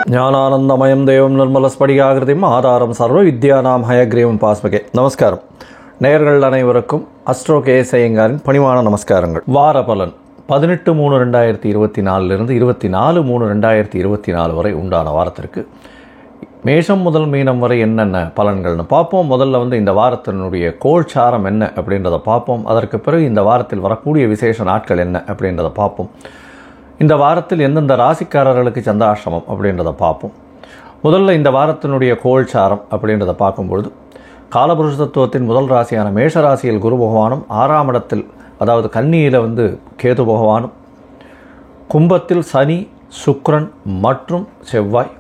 ஞானானந்தமயம் தேவம் நிர்மலஸ்படிகாகிருதிம் ஆதாரம் சர்வ வித்யானாம் ஹயக்ரீவம் பாஸ்மகே. நமஸ்காரம். நேயர்கள் அனைவருக்கும் அஸ்ட்ரோ கேஎஸ் ஐயங்காரின் பணிவான நமஸ்காரங்கள். வார பலன் 18-3-2024 24-3-2024 வரை உண்டான வாரத்திற்கு மேஷம் முதல் மீனம் வரை என்னென்ன பலன்கள்னு பார்ப்போம். முதல்ல இந்த வாரத்தினுடைய கோள்சாரம் என்ன அப்படின்றத பார்ப்போம். அதற்கு பிறகு இந்த வாரத்தில் வரக்கூடிய விசேஷ நாட்கள் என்ன அப்படின்றத பார்ப்போம். இந்த வாரத்தில் எந்தெந்த ராசிக்காரர்களுக்கு சந்திராஷ்டமம் அப்படின்றத பார்ப்போம். முதல்ல இந்த வாரத்தினுடைய கோள்சாரம் அப்படின்றத பார்க்கும்பொழுது காலபுருஷ தத்துவத்தின் முதல் ராசியான மேஷ ராசியில் குரு பகவானும், 6ஆம் இடத்தில் அதாவது கன்னியில் கேது பகவானும், கும்பத்தில் சனி, சுக்கிரன் மற்றும் செவ்வாய்,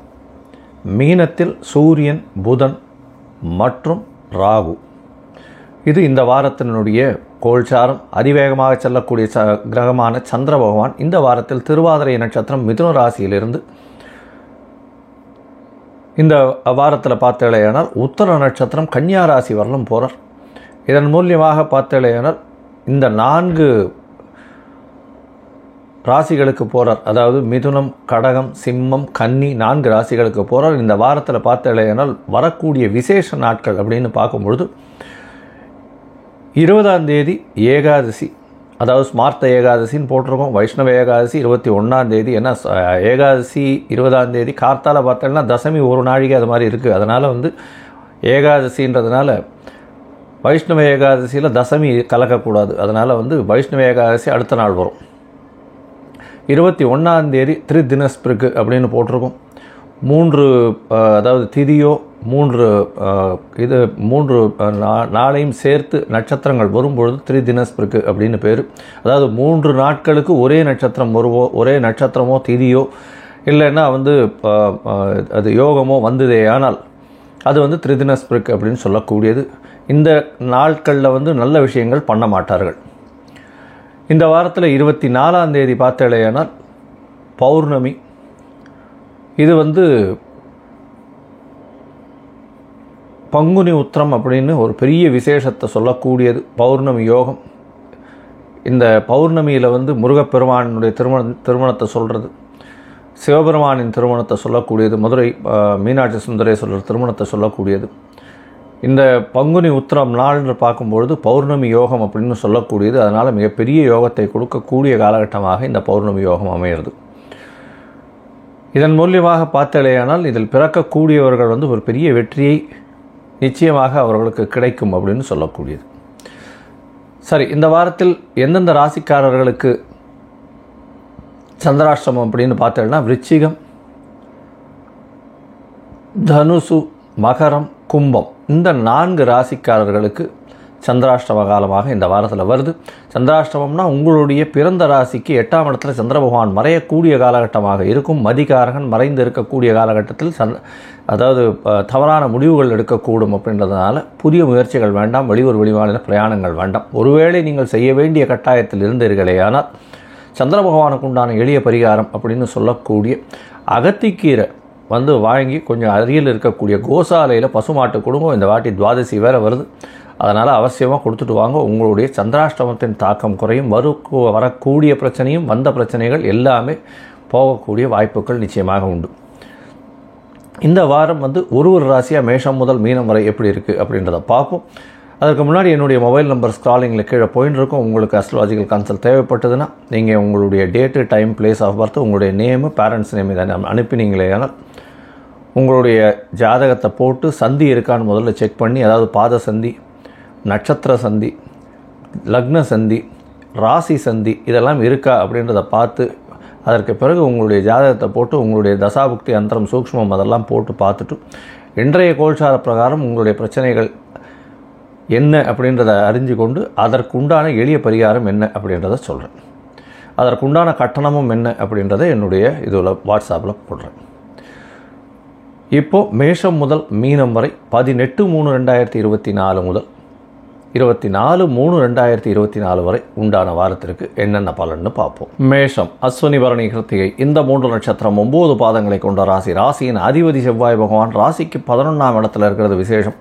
மீனத்தில் சூரியன், புதன் மற்றும் ராகு. இது இந்த வாரத்தினுடைய கோள்சாரம். அதிவேகமாக செல்லக்கூடிய கிரகமான சந்திர பகவான் இந்த வாரத்தில் திருவாதிரை நட்சத்திரம் மிதுன ராசியிலிருந்து இந்த வாரத்தில் பார்த்தேலையானால் உத்தர நட்சத்திரம் கன்னியா ராசி வரலும் போகிறார். இதன் மூலியமாக பார்த்தேலையானால் இந்த 4 ராசிகளுக்கு போகிறார். அதாவது மிதுனம், கடகம், சிம்மம், கன்னி 4 ராசிகளுக்கு போகிறார். இந்த வாரத்தில் பார்த்தேலையானால் வரக்கூடிய விசேஷ நாட்கள் அப்படின்னு பார்க்கும்பொழுது 20ஆம் தேதி ஏகாதசி, அதாவது ஸ்மார்த்த ஏகாதசின்னு போட்டிருக்கோம். வைஷ்ணவ ஏகாதசி 21ஆம் தேதி. ஏன்னா ஏகாதசி 20ஆம் தேதி கார்த்தால பார்த்தோம்னா தசமி ஒரு நாழிகை அது மாதிரி இருக்குது. அதனால் ஏகாதசின்றதுனால வைஷ்ணவ ஏகாதசியில் தசமி கலக்கக்கூடாது. அதனால் வைஷ்ணவ ஏகாதசி அடுத்த நாள் வரும். 21ஆம் தேதி திரிதினஸ்பிருக்கு அப்படின்னு போட்டிருக்கோம். 3 அதாவது திதியோ 3 நாளையும் சேர்த்து நட்சத்திரங்கள் வரும்பொழுது திரிதினஸ்பிருக்கு அப்படின்னு பேர். அதாவது 3 நாட்களுக்கு ஒரே நட்சத்திரம் ஒரே நட்சத்திரமோ திதியோ இல்லைன்னா அது யோகமோ வந்ததே ஆனால் அது திரிதினஸ்பிருக்கு அப்படின்னு சொல்லக்கூடியது. இந்த நாட்களில் நல்ல விஷயங்கள் பண்ண மாட்டார்கள். இந்த வாரத்தில் 24ஆம் தேதி பார்த்தேலையானால் பௌர்ணமி. இது பங்குனி உத்திரம் அப்படின்னு ஒரு பெரிய விசேஷத்தை சொல்லக்கூடியது. பௌர்ணமி யோகம். இந்த பௌர்ணமியில் முருகப்பெருமானுடைய திருமணத்தை சொல்கிறது, சிவபெருமானின் திருமணத்தை சொல்லக்கூடியது, மதுரை மீனாட்சி சுந்தரேஸ்வரர் திருமணத்தை சொல்லக்கூடியது. இந்த பங்குனி உத்திரம் நாள்னு பார்க்கும்பொழுது பௌர்ணமி யோகம் அப்படின்னு சொல்லக்கூடியது. அதனால் மிகப்பெரிய யோகத்தை கொடுக்கக்கூடிய காலகட்டமாக இந்த பௌர்ணமி யோகம் அமையிறது. இதன் மூலியமாக பார்த்தலையானால் இதில் பிறக்கக்கூடியவர்கள் ஒரு பெரிய வெற்றியை நிச்சயமாக அவர்களுக்கு கிடைக்கும் அப்படின்னு சொல்லக்கூடியது. சரி, இந்த வாரத்தில் எந்தெந்த ராசிக்காரர்களுக்கு சந்திராஷ்டமம் அப்படின்னு பார்த்தோம்னா விருச்சிகம், தனுசு, மகரம், கும்பம் இந்த 4 ராசிக்காரர்களுக்கு சந்திராஷ்டம காலமாக இந்த வாரத்தில் வருது. சந்திராஷ்டமம்னா உங்களுடைய பிறந்த ராசிக்கு 8ஆம் இடத்துல சந்திர பகவான் மறையக்கூடிய காலகட்டமாக இருக்கும். மதிகாரகன் மறைந்து இருக்கக்கூடிய காலகட்டத்தில் அதாவது தவறான முடிவுகள் எடுக்கக்கூடும். அப்படின்றதுனால புதிய முயற்சிகள் வேண்டாம். வெளியூர் வெளிமாநில பிரயாணங்கள் வேண்டாம். ஒருவேளை நீங்கள் செய்ய வேண்டிய கட்டாயத்தில் இருந்தீர்களே ஆனால் சந்திர பகவானுக்கு உண்டான எளிய பரிகாரம் அப்படின்னு சொல்லக்கூடிய அகத்திக்கீரை வாங்கி கொஞ்சம் அருகில் இருக்கக்கூடிய கோசாலையில் பசுமாட்டு குடும்பம் இந்த வாட்டி துவாதசி வேறு வருது. அதனால் அவசியமாக கொடுத்துட்டு வாங்க. உங்களுடைய சந்திராஷ்டமத்தின் தாக்கம் குறையும். வரக்கூடிய பிரச்சனையும் வந்த பிரச்சனைகள் எல்லாமே போகக்கூடிய வாய்ப்புகள் நிச்சயமாக உண்டு. இந்த வாரம் ஒரு ராசியாக மேஷம் முதல் மீனம் வரை எப்படி இருக்குது அப்படின்றத பார்ப்போம். அதற்கு முன்னாடி என்னுடைய மொபைல் நம்பர் ஸ்க்ராலிங்கில் கீழே போயின்னு இருக்கும். உங்களுக்கு அஸ்ட்ராலஜிக்கல் கன்சல்ட் தேவைப்பட்டதுன்னா நீங்கள் உங்களுடைய date, time, place of birth, உங்களுடைய நேமு, பேரண்ட்ஸ் நேம் இதை அனுப்பினீங்களே ஆனால் உங்களுடைய ஜாதகத்தை போட்டு சந்தி இருக்கான்னு முதல்ல செக் பண்ணி, அதாவது பாத சந்தி, நட்சத்திர சந்தி, லக்ன சந்தி, ராசி சந்தி இதெல்லாம் இருக்கா அப்படின்றத பார்த்து அதற்கு பிறகு உங்களுடைய ஜாதகத்தை போட்டு உங்களுடைய தசாபுக்தி அந்தரம் சூக்ஷ்மம் அதெல்லாம் போட்டு பார்த்துட்டு இன்றைய கோள்சார பிரகாரம் உங்களுடைய பிரச்சனைகள் என்ன அப்படின்றத அறிஞ்சு கொண்டு அதற்குண்டான எளிய பரிகாரம் என்ன அப்படின்றத சொல்கிறேன். அதற்குண்டான கட்டணமும் என்ன அப்படின்றத என்னுடைய இதில் வாட்ஸ்அப்பில் போடுறேன். இப்போது மேஷம் முதல் மீனம் வரை 18-3-2024 முதல் 24-3-2024 வரை உண்டான வாரத்திற்கு என்னென்ன பலன்னு பார்ப்போம். மேஷம் அஸ்வினி பரணி கிருத்திகை இந்த 3 நட்சத்திரம் 9 பாதங்களை கொண்ட ராசி. ராசியின் அதிபதி செவ்வாய் பகவான் ராசிக்கு 11ஆம் இடத்துல இருக்கிறது விசேஷம்.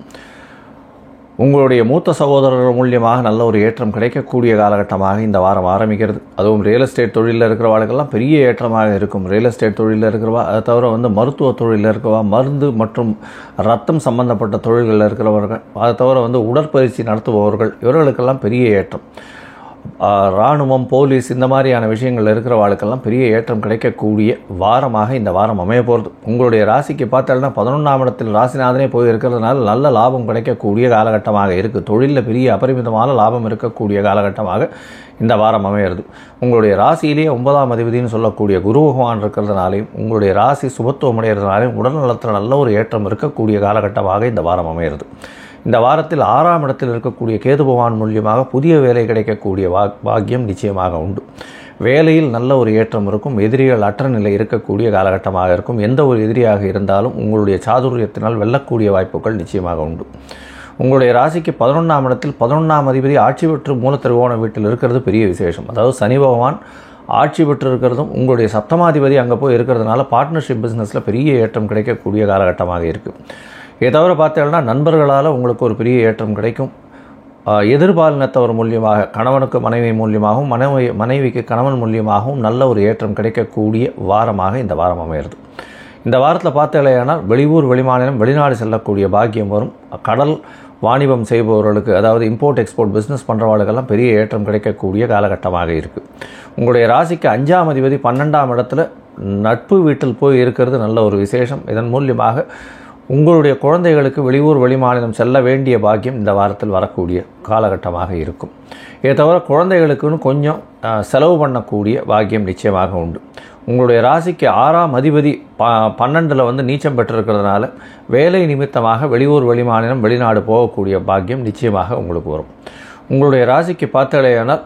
உங்களுடைய மூத்த சகோதரர்கள் மூலியமாக நல்ல ஒரு ஏற்றம் கிடைக்கக்கூடிய காலகட்டமாக இந்த வாரம் ஆரம்பிக்கிறது. அதுவும் ரியல் எஸ்டேட் தொழிலில் இருக்கிறவாளுக்கெல்லாம் பெரிய ஏற்றமாக இருக்கும். ரியல் எஸ்டேட் தொழிலில் இருக்கிறவா, அதை தவிர மருத்துவ தொழிலில் இருக்கிறவா, மருந்து மற்றும் ரத்தம் சம்பந்தப்பட்ட தொழில்களில் இருக்கிறவர்கள், அதை தவிர உடற்பயிற்சி நடத்துபவர்கள், இவர்களுக்கெல்லாம் பெரிய ஏற்றம். இராணுவம், போலீஸ் இந்த மாதிரியான விஷயங்கள் இருக்கிறவாளுக்கெல்லாம் பெரிய ஏற்றம் கிடைக்கக்கூடிய வாரமாக இந்த வாரம் அமைய போகிறது. உங்களுடைய ராசிக்கு பார்த்தாலும்னா 11ஆம் இடத்தில் ராசிநாதனே போய் இருக்கிறதுனால நல்ல லாபம் கிடைக்கக்கூடிய காலகட்டமாக இருக்குது. தொழிலில் பெரிய அபரிமிதமான லாபம் இருக்கக்கூடிய காலகட்டமாக இந்த வாரம் அமையிறது. உங்களுடைய ராசியிலேயே 9ஆம் அதிபதினு சொல்லக்கூடிய குரு பகவான் இருக்கிறதுனாலையும் உங்களுடைய ராசி சுபத்துவம் அடைகிறதுனாலையும் உடல்நலத்தில் நல்ல ஒரு ஏற்றம் இருக்கக்கூடிய காலகட்டமாக இந்த வாரம் அமையிறது. இந்த வாரத்தில் 6ஆம் இடத்தில் இருக்கக்கூடிய கேது பகவான் மூலியமாக புதிய வேலை கிடைக்கக்கூடிய பாக்கியம் நிச்சயமாக உண்டு. வேலையில் நல்ல ஒரு ஏற்றம் இருக்கும். எதிரிகள் அற்ற நிலை இருக்கக்கூடிய காலகட்டமாக இருக்கும். எந்த ஒரு எதிரியாக இருந்தாலும் உங்களுடைய சாதுரியத்தினால் வெல்லக்கூடிய வாய்ப்புகள் நிச்சயமாக உண்டு. உங்களுடைய ராசிக்கு 11ஆம் இடத்தில் 11ஆம் அதிபதி ஆட்சி பெற்று மூலத்திருவோண வீட்டில் இருக்கிறது பெரிய விசேஷம். அதாவது சனி பகவான் ஆட்சி பெற்று இருக்கிறதும் உங்களுடைய சப்தமாதிபதி அங்கே போய் இருக்கிறதுனால பார்ட்னர்ஷிப் பிஸ்னஸில் பெரிய ஏற்றம் கிடைக்கக்கூடிய காலகட்டமாக இருக்குது. இதை தவிர பார்த்தீங்கன்னா நண்பர்களால் உங்களுக்கு ஒரு பெரிய ஏற்றம் கிடைக்கும். எதிர்பாலினத்தவர் மூலியமாக கணவனுக்கு மனைவி மூலியமாகவும் மனைவிக்கு கணவன் மூலியமாகவும் நல்ல ஒரு ஏற்றம் கிடைக்கக்கூடிய வாரமாக இந்த வாரம் அமைகிறது. இந்த வாரத்தில் பார்த்தீங்கன்னா வெளியூர், வெளிமாநிலம், வெளிநாடு செல்லக்கூடிய பாக்கியம் வரும். கடல் வாணிபம் செய்பவர்களுக்கு, அதாவது இம்போர்ட் எக்ஸ்போர்ட் பிஸ்னஸ் பண்ணுறவர்களுக்கெல்லாம் பெரிய ஏற்றம் கிடைக்கக்கூடிய காலகட்டமாக இருக்குது. உங்களுடைய ராசிக்கு 5ஆம் அதிபதி 12ஆம் இடத்துல நட்பு வீட்டில் போய் இருக்கிறது நல்ல ஒரு விசேஷம். இதன் மூலியமாக உங்களுடைய குழந்தைகளுக்கு வெளியூர், வெளிமாநிலம் செல்ல வேண்டிய பாக்கியம் இந்த வாரத்தில் வரக்கூடிய காலகட்டமாக இருக்கும். இதை தவிர குழந்தைகளுக்குன்னு கொஞ்சம் செலவு பண்ணக்கூடிய பாக்கியம் நிச்சயமாக உண்டு. உங்களுடைய ராசிக்கு 6ஆம் அதிபதி 12ல் நீச்சம் பெற்றிருக்கிறதுனால வேலை நிமித்தமாக வெளியூர், வெளிமாநிலம், வெளிநாடு போகக்கூடிய பாக்கியம் நிச்சயமாக உங்களுக்கு வரும். உங்களுடைய ராசிக்கு பார்த்தலையானால்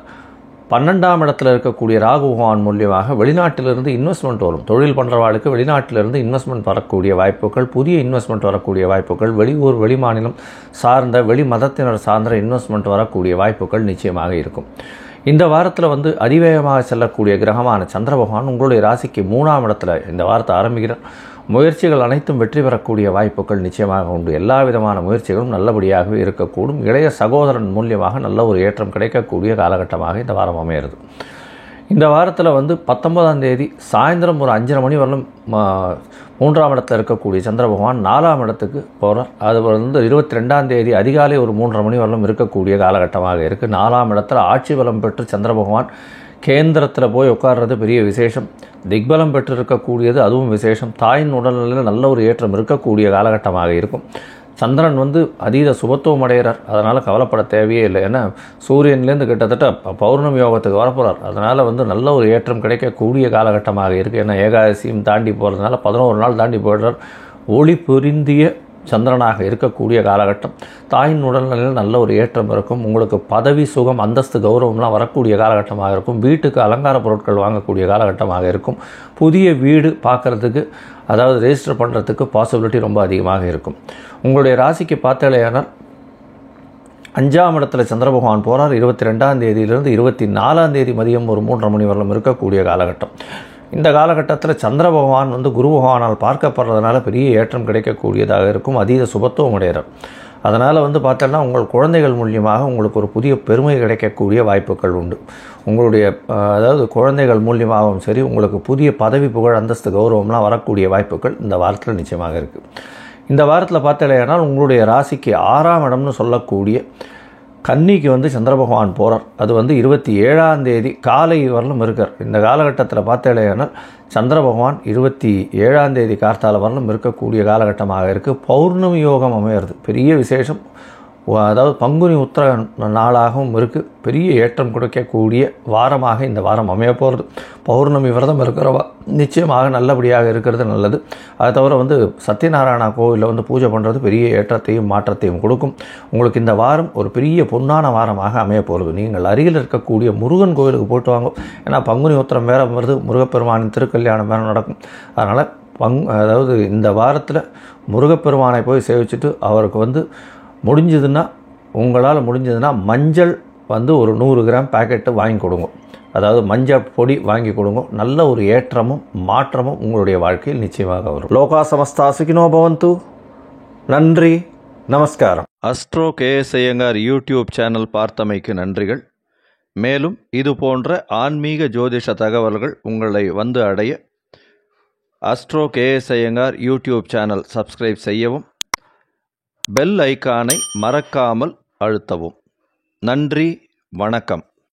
12ஆம் இடத்தில் இருக்கக்கூடிய ராகு பகவான் மூலியமாக வெளிநாட்டிலிருந்து இன்வெஸ்ட்மெண்ட் வரும். தொழில் பண்ணுறவாளுக்கு வெளிநாட்டிலிருந்து இன்வெஸ்ட்மெண்ட் வரக்கூடிய வாய்ப்புகள், புதிய இன்வெஸ்ட்மெண்ட் வரக்கூடிய வாய்ப்புகள், வெளியூர், வெளிமாநிலம் சார்ந்த, வெளி மதத்தினர் சார்ந்த இன்வெஸ்ட்மெண்ட் வரக்கூடிய வாய்ப்புகள் நிச்சயமாக இருக்கும். இந்த வாரத்தில் அதிவேகமாக செல்லக்கூடிய கிரகமான சந்திர பகவான் உங்களுடைய ராசிக்கு 3ஆம் இடத்துல இந்த வாரத்தை ஆரம்பிக்கிறார். முயற்சிகள் அனைத்தும் வெற்றி பெறக்கூடிய வாய்ப்புகள் நிச்சயமாக உண்டு. எல்லா விதமான முயற்சிகளும் நல்லபடியாகவே இருக்கக்கூடும். இளைய சகோதரன் மூலியமாக நல்ல ஒரு ஏற்றம் கிடைக்கக்கூடிய காலகட்டமாக இந்த வாரம் அமையிறது. இந்த வாரத்தில் 19ஆம் தேதி சாயந்தரம் ஒரு 5:30 மணி வரலும் 3ஆம் இடத்தில் இருக்கக்கூடிய சந்திர பகவான் 4ஆம் இடத்துக்கு போகிறார். அது 22ஆம் தேதி அதிகாலை ஒரு 3:30 மணி வரலும் இருக்கக்கூடிய காலகட்டமாக இருக்குது. 4ஆம் இடத்துல ஆட்சி பலம் பெற்று சந்திர பகவான் கேந்திரத்தில் போய் உட்கார்றது பெரிய விசேஷம். திக்பலம் பெற்று இருக்கக்கூடியது அதுவும் விசேஷம். தாயின் உடல்நிலையில் நல்ல ஒரு ஏற்றம் இருக்கக்கூடிய காலகட்டமாக இருக்கும். சந்திரன் அதீத சுபத்துவம் அடைகிறார். அதனால் கவலைப்பட தேவையே இல்லை. ஏன்னா சூரியன்லேருந்து கிட்டத்தட்ட பௌர்ணமி யோகத்துக்கு வரப்போகிறார். அதனால் நல்ல ஒரு ஏற்றம் கிடைக்கக்கூடிய காலகட்டமாக இருக்குது. ஏன்னா ஏகாதசியும் தாண்டி போகிறதுனால 11 நாள் தாண்டி போயிடுறார். ஒளி பொருந்திய சந்திரனாக இருக்கக்கூடிய காலகட்டம். தாயின் உடல்நிலையில் நல்ல ஒரு ஏற்றம் இருக்கும். உங்களுக்கு பதவி, சுகம், அந்தஸ்து, கௌரவம்லாம் வரக்கூடிய காலகட்டமாக இருக்கும். வீட்டுக்கு அலங்கார பொருட்கள் வாங்கக்கூடிய காலகட்டமாக இருக்கும். புதிய வீடு பார்க்குறதுக்கு, அதாவது ரெஜிஸ்டர் பண்ணுறதுக்கு பாசிபிலிட்டி ரொம்ப அதிகமாக இருக்கும். உங்களுடைய ராசிக்கு பார்த்தலையானால் 5ஆம் இடத்துல சந்திர பகவான் போகிறார். 22ஆம் தேதியிலிருந்து 24ஆம் தேதி மதியம் ஒரு 3:30 மணி வரலும் இருக்கக்கூடிய காலகட்டம். இந்த காலகட்டத்தில் சந்திர பகவான் குரு பகவானால் பார்க்கப்படுறதுனால பெரிய ஏற்றம் கிடைக்கக்கூடியதாக இருக்கும். அதீத சுபத்துவம் அடைகிறார். அதனால் பார்த்தோன்னா உங்கள் குழந்தைகள் மூலியமாக உங்களுக்கு ஒரு புதிய பெருமை கிடைக்கக்கூடிய வாய்ப்புகள் உண்டு. உங்களுடைய அதாவது குழந்தைகள் மூலியமாகவும் சரி, உங்களுக்கு புதிய பதவி, புகழ், அந்தஸ்து, கௌரவம்லாம் வரக்கூடிய வாய்ப்புகள் இந்த வாரத்தில் நிச்சயமாக இருக்குது. இந்த வாரத்தில் பார்த்தலையானால் உங்களுடைய ராசிக்கு 6ஆம் இடம்னு சொல்லக்கூடிய கன்னிக்கு சந்திர பகவான் போகிறார். அது 27ஆம் தேதி காலை வரலும் இருக்கார். இந்த காலகட்டத்தில் பார்த்தலையானால் சந்திர பகவான் 27ஆம் தேதி கார்த்தால வரலும் இருக்கக்கூடிய காலகட்டமாக இருக்குது. பௌர்ணமி யோகம் அமையிறது பெரிய விசேஷம். அதாவது பங்குனி உத்திர நாளாகவும் இருக்குது. பெரிய ஏற்றம் கொடுக்கக்கூடிய வாரமாக இந்த வாரம் அமைய போகிறது. பௌர்ணமி விரதம் இருக்கிறவா நிச்சயமாக நல்லபடியாக இருக்கிறது நல்லது. அதை தவிர சத்யநாராயணா கோவிலில் பூஜை பண்ணுறது பெரிய ஏற்றத்தையும் மாற்றத்தையும் கொடுக்கும். உங்களுக்கு இந்த வாரம் ஒரு பெரிய பொன்னான வாரமாக அமைய போகிறது. நீங்கள் அருகில் இருக்கக்கூடிய முருகன் கோவிலுக்கு போயிட்டு வாங்க. ஏன்னா பங்குனி உத்திரம் வேற வருது, முருகப்பெருமானின் திருக்கல்யாணம் வேறு நடக்கும். அதனால் அதாவது இந்த வாரத்தில் முருகப்பெருமானை போய் சேவிச்சுட்டு அவருக்கு உங்களால் முடிஞ்சதுன்னா மஞ்சள் ஒரு 100 கிராம் பேக்கெட்டு வாங்கி கொடுங்க. அதாவது மஞ்சள் பொடி வாங்கி கொடுங்க. நல்ல ஒரு ஏற்றமும் மாற்றமும் உங்களுடைய வாழ்க்கையில் நிச்சயமாக வரும். லோகா சமஸ்தா சுகினோ பவந்து. நன்றி, நமஸ்காரம். Astro KS Iyengar YouTube channel பார்த்தமைக்கு நன்றிகள். மேலும் இது போன்ற ஆன்மீக ஜோதிஷ தகவல்கள் உங்களை வந்து அடைய astro KS Iyengar YouTube channel subscribe செய்யவும், பெல் ஐக்கானை மறக்காமல் அழுத்தவும். நன்றி, வணக்கம்.